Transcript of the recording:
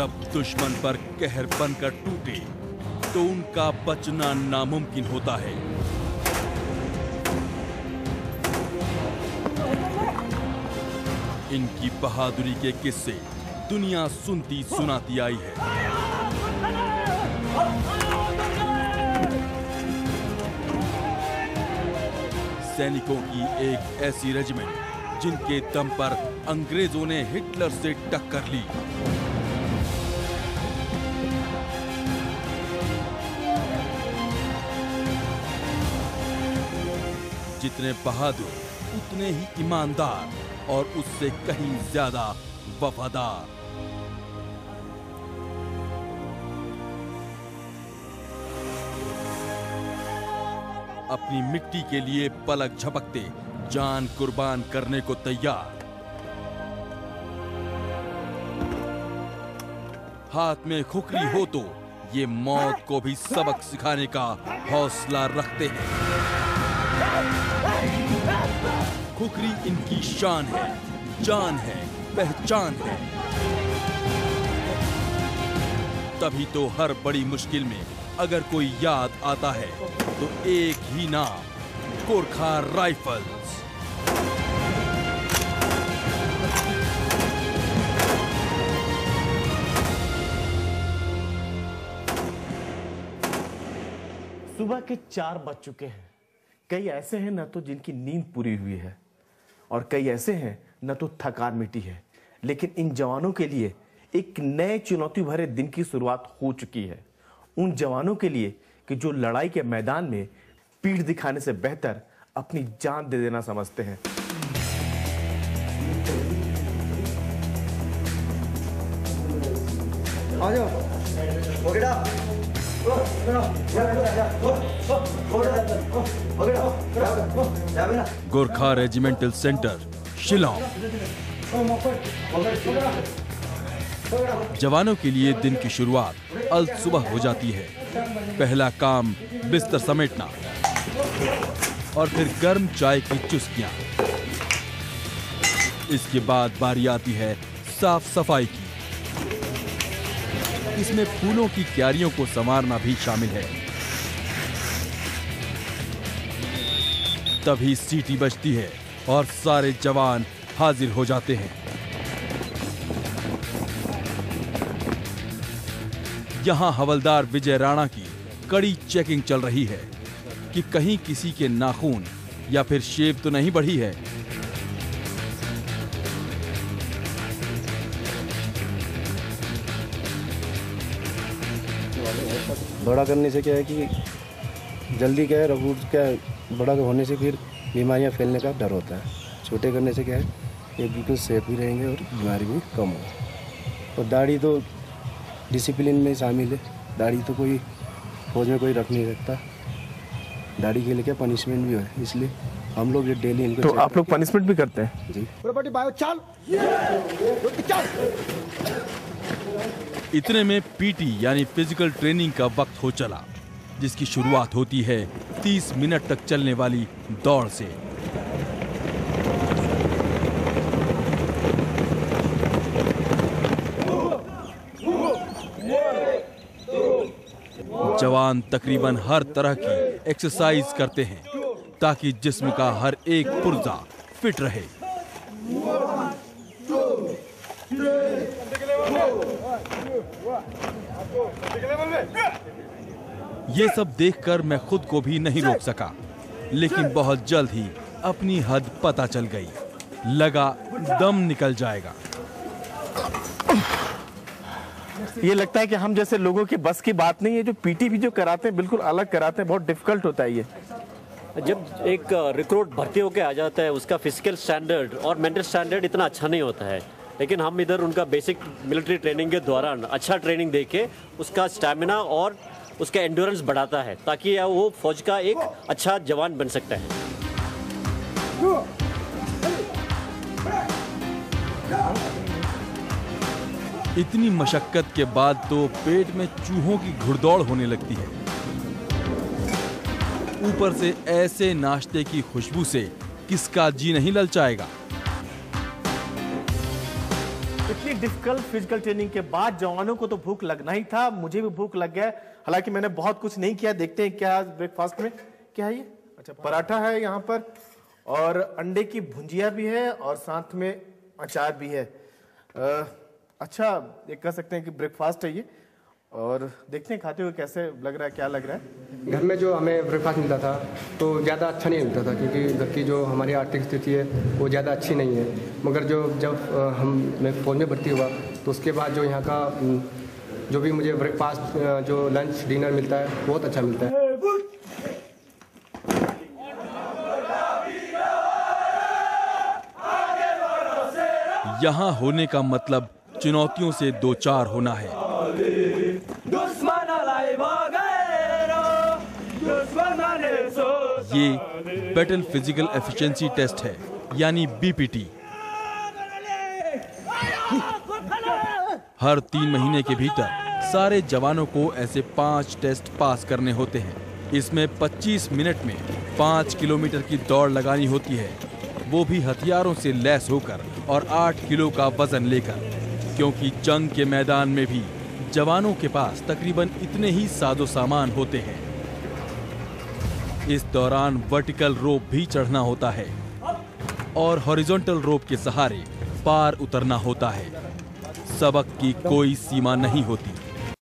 जब दुश्मन पर कहर बनकर टूटे तो उनका बचना नामुमकिन होता है। इनकी बहादुरी के किस्से दुनिया सुनती सुनाती आई है। सैनिकों की एक ऐसी रेजिमेंट जिनके दम पर अंग्रेजों ने हिटलर से टक्कर ली। जितने बहादुर उतने ही ईमानदार और उससे कहीं ज्यादा वफादार। अपनी मिट्टी के लिए पलक झपकते जान कुर्बान करने को तैयार। हाथ में खुखरी हो तो ये मौत को भी सबक सिखाने का हौसला रखते हैं। खुखरी इनकी शान है, जान है, पहचान है। तभी तो हर बड़ी मुश्किल में अगर कोई याद आता है तो एक ही नाम, गोरखा राइफल्स। सुबह के 4 बज चुके हैं। कई ऐसे हैं न तो जिनकी नींद पूरी हुई है और कई ऐसे हैं न तो थकान मिटी है, लेकिन इन जवानों के लिए एक नए चुनौती भरे दिन की शुरुआत हो चुकी है। उन जवानों के लिए कि जो लड़ाई के मैदान में पीठ दिखाने से बेहतर अपनी जान दे देना समझते हैं। आ जाओ। Gorkha regimental centre Shillong. जवानों के लिए दिन की शुरुआत अल सुबह हो जाती है। पहला काम बिस्तर समेटना और फिर गर्म चाय की चुस्कियां। इसके बाद बारी आती है साफ सफाई की। इसमें फूलों की क्यारियों को संवारना भी शामिल है। तभी सीटी बजती है और सारे जवान हाजिर हो जाते हैं। यहां हवलदार विजय राणा की कड़ी चेकिंग चल रही है कि कहीं किसी के नाखून या फिर शेव तो नहीं बढ़ी है। बड़ा करने से क्या है कि जल्दी क्या है रबूट क्या बड़ा होने से फिर बीमारियां फैलने का डर होता है। छोटे करने से क्या है ये बिल्कुल सेफ भी रहेंगे और बीमारी भी कम होगी। और दाढ़ी तो डिसिप्लिन में शामिल है। दाढ़ी तो कोई फौज में कोई रख नहीं सकता। दाढ़ी के लिए क्या पनिशमेंट भी है, इसलिए हम लोग ये डेली इनको। तो आप लोग पनिशमेंट भी करते हैं? जी। इतने में पीटी यानी फिजिकल ट्रेनिंग का वक्त हो चला, जिसकी शुरुआत होती है 30 मिनट तक चलने वाली दौड़ से। जवान तकरीबन हर तरह की एक्सरसाइज करते हैं ताकि जिस्म का हर एक पुर्जा फिट रहे। ये सब देखकर मैं खुद को भी नहीं रोक सका, लेकिन बहुत जल्द ही अपनी हद पता चल गई। लगा दम निकल जाएगा। ये लगता है कि हम जैसे लोगों की बस की बात नहीं है। जो पीटी भी जो कराते हैं बिल्कुल अलग कराते हैं, बहुत डिफिकल्ट होता है ये। जब एक रिक्रूट भर्ती होकर आ जाता है उसका फिजिकल स्टैंडर्ड और मेंटल स्टैंडर्ड इतना अच्छा नहीं होता है, लेकिन हम इधर उनका बेसिक मिलिट्री ट्रेनिंग के दौरान अच्छा ट्रेनिंग देके उसका स्टैमिना और उसका एंड्योरेंस बढ़ाता है ताकि वो फौज का एक अच्छा जवान बन सकता है। इतनी मशक्कत के बाद तो पेट में चूहों की घुड़दौड़ होने लगती है। ऊपर से ऐसे नाश्ते की खुशबू से किसका जी नहीं ललचाएगा। इतनी इतनी डिफिकल्ट फिजिकल ट्रेनिंग के बाद जवानों को तो भूख लगना ही था, मुझे भी भूख लग गया। हालांकि मैंने बहुत कुछ नहीं किया। देखते हैं क्या ब्रेकफास्ट में क्या है ये। अच्छा, पराठा है यहाँ पर और अंडे की भुंजिया भी है और साथ में अचार भी है। अच्छा, ये कह सकते हैं कि ब्रेकफास्ट है ये। और देखते हैं खाते हुए कैसे लग रहा है, क्या लग रहा है। घर में जो हमें ब्रेकफास्ट मिलता था तो ज़्यादा अच्छा नहीं मिलता था, क्योंकि घर की जो हमारी आर्थिक स्थिति है वो ज़्यादा अच्छी नहीं है। मगर जब मैं फौज में भर्ती हुआ तो उसके बाद जो यहाँ का जो भी मुझे ब्रेकफास्ट, जो लंच डिनर मिलता है बहुत अच्छा मिलता है। यहाँ होने का मतलब चुनौतियों से दो चार होना है। ये बैटल फिजिकल एफिशिएंसी टेस्ट है, यानी बीपीटी। हर 3 महीने के भीतर सारे जवानों को ऐसे 5 टेस्ट पास करने होते हैं। इसमें 25 मिनट में 5 किलोमीटर की दौड़ लगानी होती है, वो भी हथियारों से लैस होकर और 8 किलो का वजन लेकर, क्योंकि जंग के मैदान में भी जवानों के पास तकरीबन इतने ही साजो सामान होते हैं। इस दौरान वर्टिकल रोप भी चढ़ना होता है और हॉरिजॉन्टल रोप के सहारे पार उतरना होता है। सबक की कोई सीमा नहीं होती।